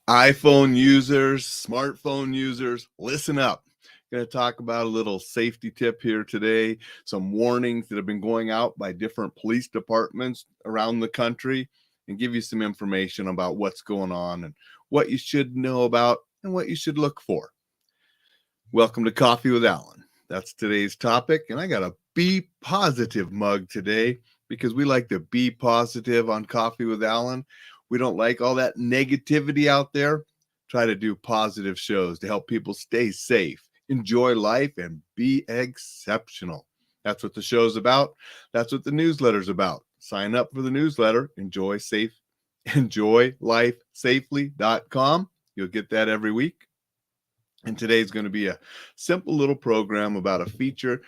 iPhone users, smartphone users, listen up. Going to talk about a little safety tip here today, some warnings that have been going out by different police departments around the country, and give you some information about what's going on and what you should know about and what you should look for. Welcome to Coffee with Alain. That's today's topic, and I got a Be Positive mug today because we like to be positive on Coffee with Alain. We don't like all that negativity out there. Try to do positive shows to help people stay safe, enjoy life, and be exceptional. That's what the show's about. That's what the newsletter's about. Sign up for the newsletter. EnjoyLifeSafely.com. You'll get that every week. And today's going to be a simple little program about a feature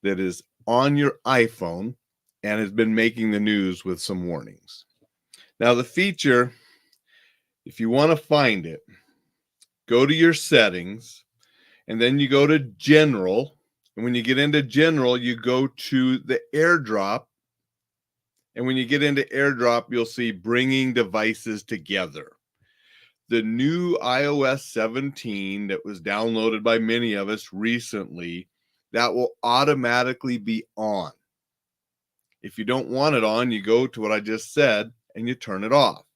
that is on your iPhone and has been making the news with some warnings. Now, the feature, if you want to find it, go to your settings, and then you go to General. And when you get into General, you go to the AirDrop. And when you get into AirDrop, you'll see Bringing Devices Together. The new iOS 17 that was downloaded by many of us recently, that will automatically be on. If you don't want it on, you go to what I just said and you turn it off.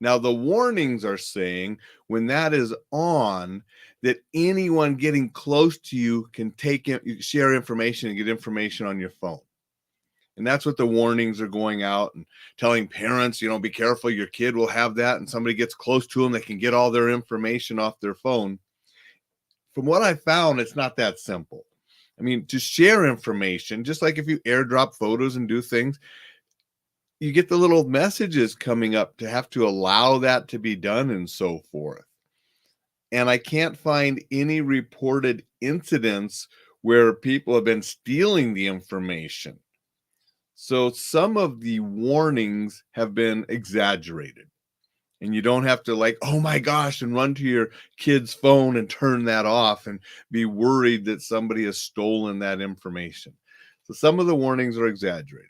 Now, the warnings are saying when that is on, that anyone getting close to you can share information and get information on your phone. And that's what the warnings are going out and telling parents, be careful, your kid will have that. And somebody gets close to them, they can get all their information off their phone. From what I found, it's not that simple. I mean, to share information, just like if you airdrop photos and do things, you get the little messages coming up to have to allow that to be done and so forth. And I can't find any reported incidents where people have been stealing the information. So some of the warnings have been exaggerated. And you don't have to oh my gosh, and run to your kid's phone and turn that off and be worried that somebody has stolen that information. So some of the warnings are exaggerated.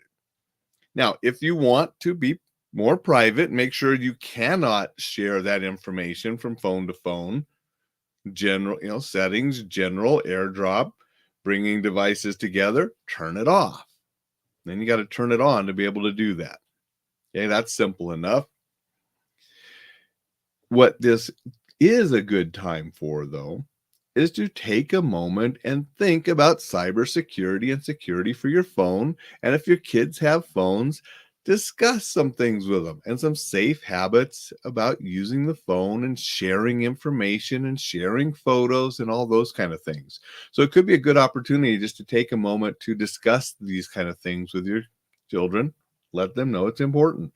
Now, if you want to be more private, make sure you cannot share that information from phone to phone. General, settings, General, AirDrop, Bringing Devices Together, turn it off. Then you got to turn it on to be able to do that. Okay, that's simple enough. What this is a good time for, though, is to take a moment and think about cybersecurity and security for your phone. And if your kids have phones, discuss some things with them and some safe habits about using the phone and sharing information and sharing photos and all those kind of things. So it could be a good opportunity just to take a moment to discuss these kind of things with your children. Let them know it's important.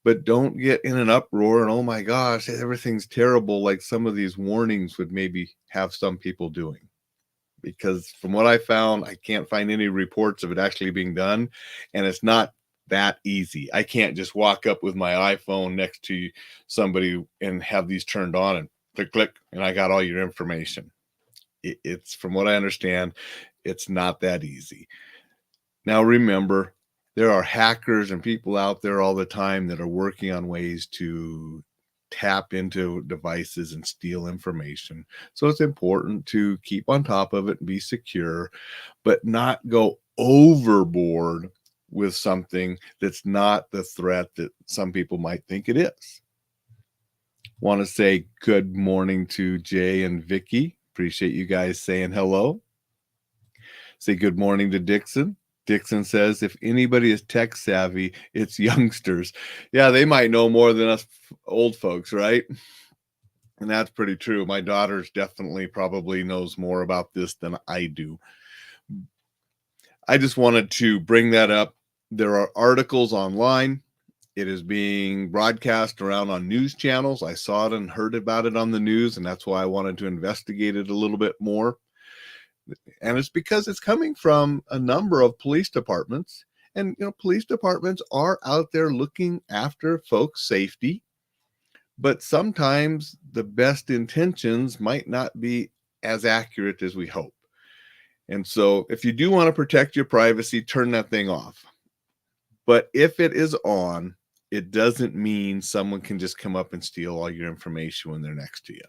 But don't get in an uproar and, oh my gosh, everything's terrible, like some of these warnings would maybe have some people doing. Because from what I found, I can't find any reports of it actually being done. And it's not that easy. I can't just walk up with my iPhone next to somebody and have these turned on and click, click, and I got all your information. It's, from what I understand, it's not that easy. Now, remember, there are hackers and people out there all the time that are working on ways to tap into devices and steal information. So it's important to keep on top of it and be secure, but not go overboard with something that's not the threat that some people might think it is. Want to say good morning to Jay and Vicky. Appreciate you guys saying hello. Say good morning to Dixon. Dixon says, if anybody is tech savvy, it's youngsters. Yeah, they might know more than us old folks, right? And that's pretty true. My daughter's definitely probably knows more about this than I do. I just wanted to bring that up. There are articles online. It is being broadcast around on news channels. I saw it and heard about it on the news, and that's why I wanted to investigate it a little bit more. And it's because it's coming from a number of police departments. And, police departments are out there looking after folks' safety. But sometimes the best intentions might not be as accurate as we hope. And so if you do want to protect your privacy, turn that thing off. But if it is on, it doesn't mean someone can just come up and steal all your information when they're next to you.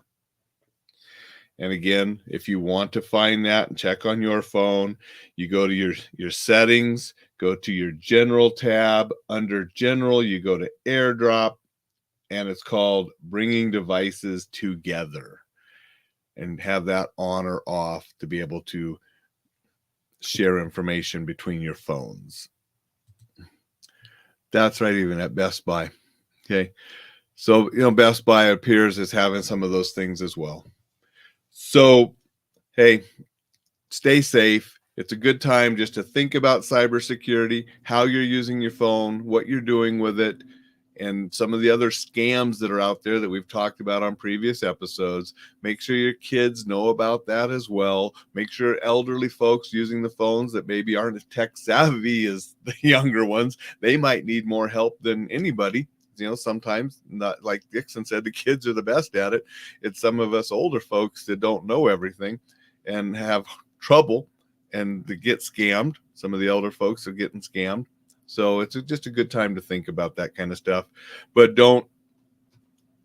And again, if you want to find that and check on your phone, you go to your settings, go to your general tab. Under general, you go to AirDrop, and it's called bringing devices together, and have that on or off to be able to share information between your phones. That's right, even at Best Buy. Okay. So, Best Buy appears as having some of those things as well. So, hey, stay safe. It's a good time just to think about cybersecurity, how you're using your phone, what you're doing with it, and some of the other scams that are out there that we've talked about on previous episodes. Make sure your kids know about that as well. Make sure elderly folks using the phones that maybe aren't as tech savvy as the younger ones, they might need more help than anybody. Sometimes, not like Dixon said, the kids are the best at it. It's some of us older folks that don't know everything and have trouble and to get scammed. Some of the elder folks are getting scammed. So it's just a good time to think about that kind of stuff. But don't,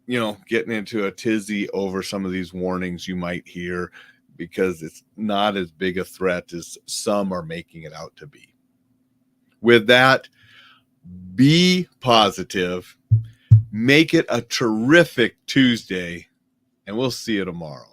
getting into a tizzy over some of these warnings you might hear, because it's not as big a threat as some are making it out to be. With that, be positive. Make it a terrific Tuesday, and we'll see you tomorrow.